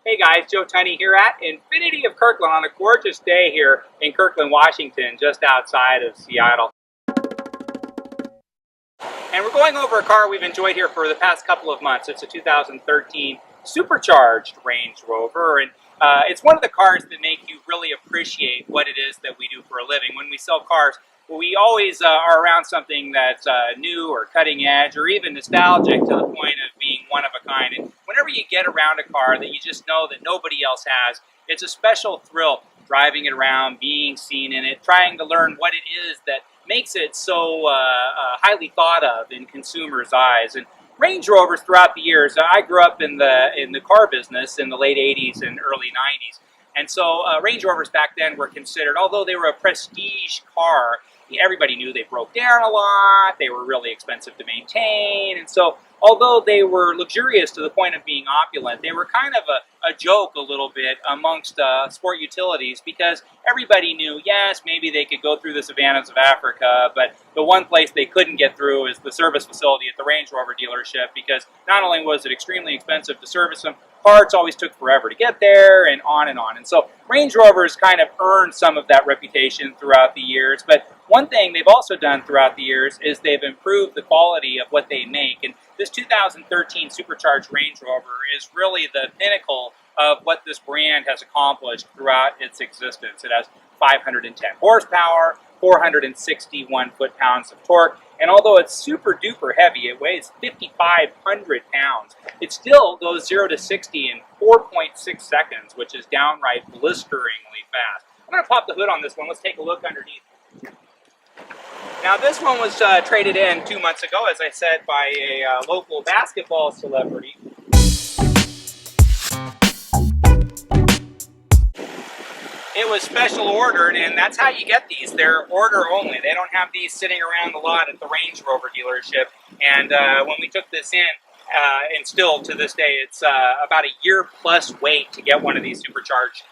Hey guys, Joe Tunney here at Infinity of Kirkland on a gorgeous day here in Kirkland, Washington, just outside of Seattle. And we're going over a car we've enjoyed here for the past couple of months. It's a 2013 Supercharged Range Rover, and it's one of the cars that make you really appreciate what it is that we do for a living. When we sell cars, we always are around something that's new or cutting edge or even nostalgic to the point of being one of a kind. And whenever you get around a car that you just know that nobody else has, it's a special thrill driving it around, being seen in it, trying to learn what it is that makes it so highly thought of in consumers' eyes. And Range Rovers throughout the years, I grew up in the car business in the late 80s and early 90s. And so Range Rovers back then were considered, although they were a prestige car, everybody knew they broke down a lot, they were really expensive to maintain, and so although they were luxurious to the point of being opulent, they were kind of a joke a little bit amongst sport utilities, because everybody knew, yes, maybe they could go through the savannas of Africa, but the one place they couldn't get through is the service facility at the Range Rover dealership, because not only was it extremely expensive to service them, parts always took forever to get there, and on and on. And so Range Rovers kind of earned some of that reputation throughout the years, but one thing they've also done throughout the years is they've improved the quality of what they make. And this 2013 Supercharged Range Rover is really the pinnacle of what this brand has accomplished throughout its existence. It has 510 horsepower, 461 foot-pounds of torque, and although it's super duper heavy, it weighs 5,500 pounds, it still goes 0 to 60 in 4.6 seconds, which is downright blisteringly fast. I'm going to pop the hood on this one. Let's take a look underneath. Now this one was traded in 2 months ago, as I said, by a local basketball celebrity. It was special ordered, and that's how you get these. They're order only. They don't have these sitting around the lot at the Range Rover dealership. And when we took this in, and still to this day, it's about a year plus wait to get one of these supercharged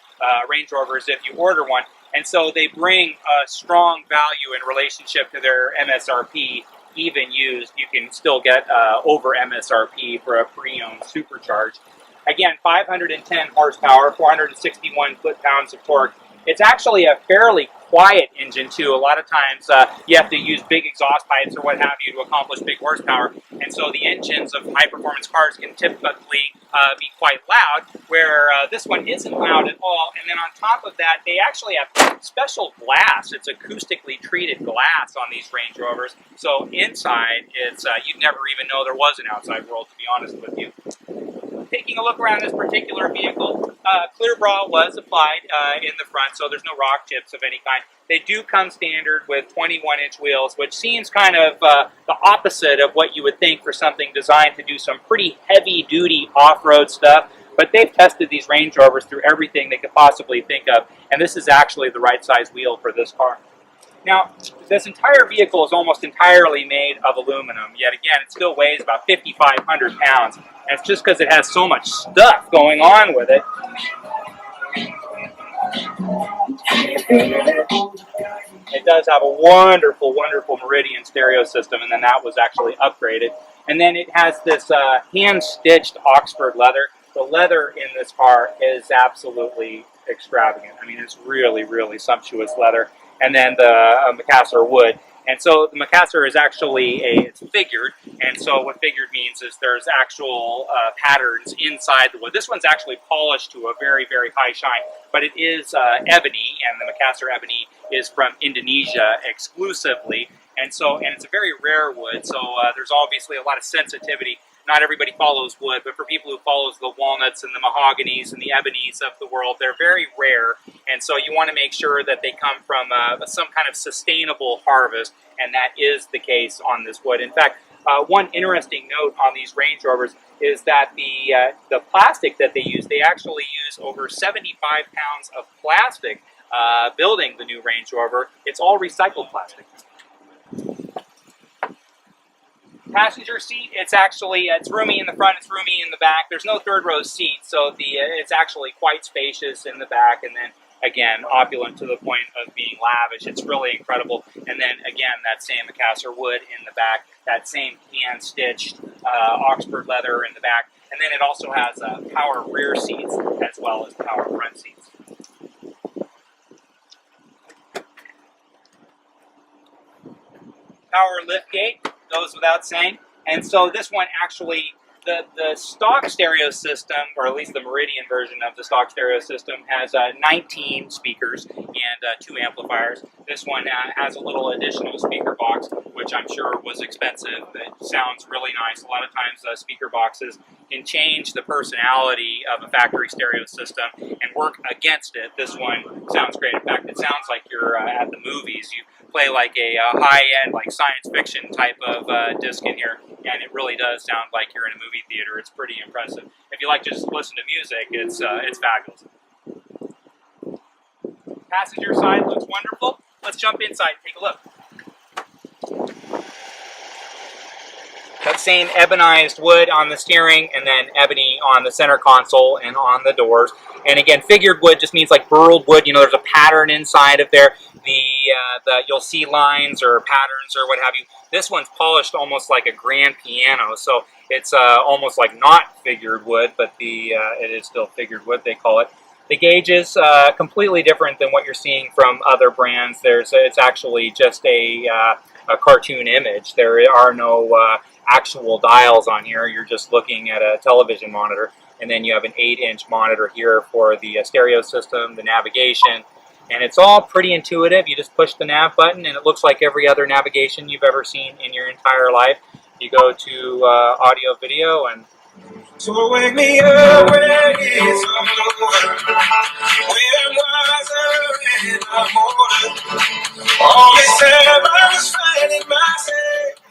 Range Rovers if you order one. And so they bring a strong value in relationship to their MSRP. Even used, you can still get over MSRP for a pre-owned Supercharged. Again, 510 horsepower, 461 foot-pounds of torque. It's actually a fairly quiet engine, too. A lot of times you have to use big exhaust pipes or what have you to accomplish big horsepower. And so the engines of high-performance cars can typically be quite loud, where this one isn't loud at all. And then on top of that, they actually have special glass. It's acoustically treated glass on these Range Rovers. So inside, it's you'd never even know there was an outside world, to be honest with you. Taking a look around this particular vehicle, clear bra was applied in the front, so there's no rock chips of any kind. They do come standard with 21-inch wheels, which seems kind of the opposite of what you would think for something designed to do some pretty heavy-duty off-road stuff. But they've tested these Range Rovers through everything they could possibly think of, and this is actually the right size wheel for this car. Now, this entire vehicle is almost entirely made of aluminum, yet again, it still weighs about 5,500 pounds. And it's just because it has so much stuff going on with it. It does have a wonderful, wonderful Meridian stereo system, and then that was actually upgraded. And then it has this hand-stitched Oxford leather. The leather in this car is absolutely extravagant. I mean, it's really, really sumptuous leather. And then the Macassar wood. And so the Macassar is actually it's figured, and so what figured means is there's actual patterns inside the wood. This one's actually polished to a very, very high shine, but it is ebony, and the Macassar ebony is from Indonesia exclusively, and it's a very rare wood, so there's obviously a lot of sensitivity. Not everybody follows wood, but for people who follows the walnuts and the mahoganies and the ebonies of the world, they're very rare. And so you want to make sure that they come from some kind of sustainable harvest, and that is the case on this wood. In fact, one interesting note on these Range Rovers is that the plastic that they use, they actually use over 75 pounds of plastic building the new Range Rover. It's all recycled plastic. Passenger seat, it's roomy in the front, it's roomy in the back. There's no third row seat, so it's actually quite spacious in the back, and then again, opulent to the point of being lavish. It's really incredible. And then again, that same Macassar wood in the back. that same hand-stitched Oxford leather in the back. And then it also has power rear seats as well as power front seats. Power liftgate goes without saying. And so this one actually, the stock stereo system, or at least the Meridian version of the stock stereo system, has 19 speakers and 2 amplifiers. This one has a little additional speaker box, which I'm sure was expensive. It sounds really nice. A lot of times speaker boxes can change the personality of a factory stereo system and work against it. This one sounds great. In fact, it sounds like you're at the movies. You play like a high-end, like science fiction type of disc in here, and it really does sound like you're in a movie theater. It's pretty impressive. If you like to just listen to music, it's fabulous. Passenger side looks wonderful. Let's jump inside and take a look. That same ebonized wood on the steering, and then ebony on the center console and on the doors. And again, figured wood just means like burled wood. You know, there's a pattern inside of there. You'll see lines or patterns or what have you. This one's polished almost like a grand piano, so it's almost like not figured wood, but it is still figured wood, they call it. The gauge is completely different than what you're seeing from other brands. It's actually just a cartoon image. There are no actual dials on here. You're just looking at a television monitor, and then you have an 8-inch monitor here for the stereo system, the navigation, and it's all pretty intuitive. You just push the nav button, and it looks like every other navigation you've ever seen in your entire life. You go to audio, video, and so wake me up when it's over, when I'm wiser and I'm older. All this time I was finding myself.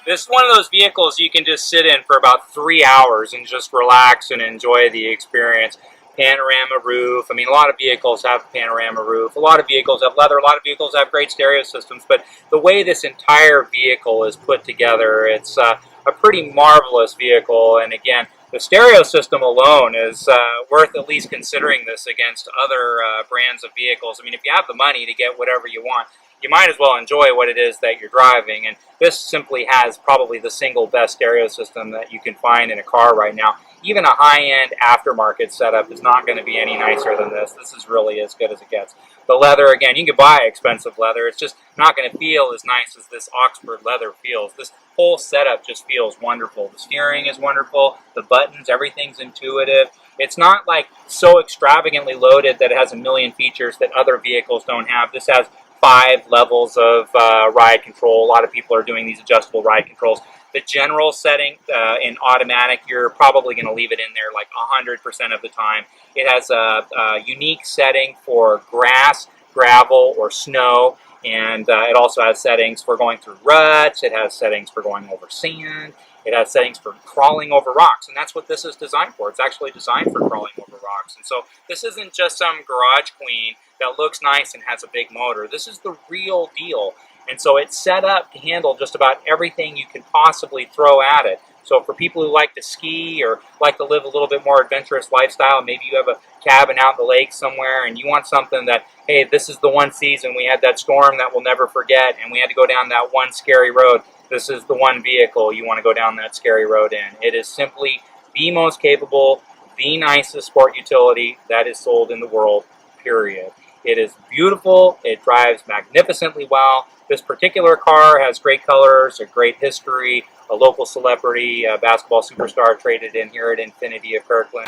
This is one of those vehicles you can just sit in for about 3 hours and just relax and enjoy the experience. Panorama roof. I mean, a lot of vehicles have a panorama roof. A lot of vehicles have leather. A lot of vehicles have great stereo systems. But the way this entire vehicle is put together, it's a pretty marvelous vehicle. And again, the stereo system alone is worth at least considering this against other brands of vehicles. I mean, if you have the money to get whatever you want, you might as well enjoy what it is that you're driving. And this simply has probably the single best stereo system that you can find in a car right now. Even a high-end aftermarket setup is not going to be any nicer than this. This is really as good as it gets. The leather, again, you can buy expensive leather. It's just not going to feel as nice as this Oxford leather feels. This whole setup just feels wonderful. The steering is wonderful. The buttons, everything's intuitive. It's not like so extravagantly loaded that it has a million features that other vehicles don't have. This has 5 levels of ride control. A lot of people are doing these adjustable ride controls. The general setting in automatic, you're probably going to leave it in there like 100% of the time. It has a unique setting for grass, gravel, or snow, and it also has settings for going through ruts. It has settings for going over sand. It has settings for crawling over rocks, and that's what this is designed for. It's actually designed for crawling over rocks. And so this isn't just some garage queen that looks nice and has a big motor. This is the real deal. And so it's set up to handle just about everything you can possibly throw at it. So for people who like to ski or like to live a little bit more adventurous lifestyle, maybe you have a cabin out in the lake somewhere and you want something that, hey, this is the one season we had that storm that we'll never forget and we had to go down that one scary road. This is the one vehicle you want to go down that scary road in. It is simply the most capable, the nicest sport utility that is sold in the world, period. It is beautiful. It drives magnificently well. This particular car has great colors, a great history, a local celebrity, a basketball superstar traded in here at Infinity of Kirkland.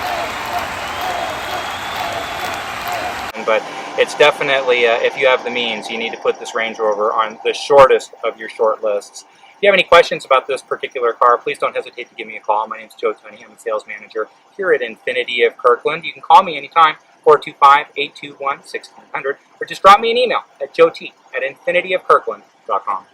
But it's definitely, if you have the means, you need to put this Range Rover on the shortest of your short lists. If you have any questions about this particular car, please don't hesitate to give me a call. My name is Tunney. I'm a sales manager here at Infinity of Kirkland. You can call me anytime, 425-821-1600, or just drop me an email at joet@infinityofkirkland.com.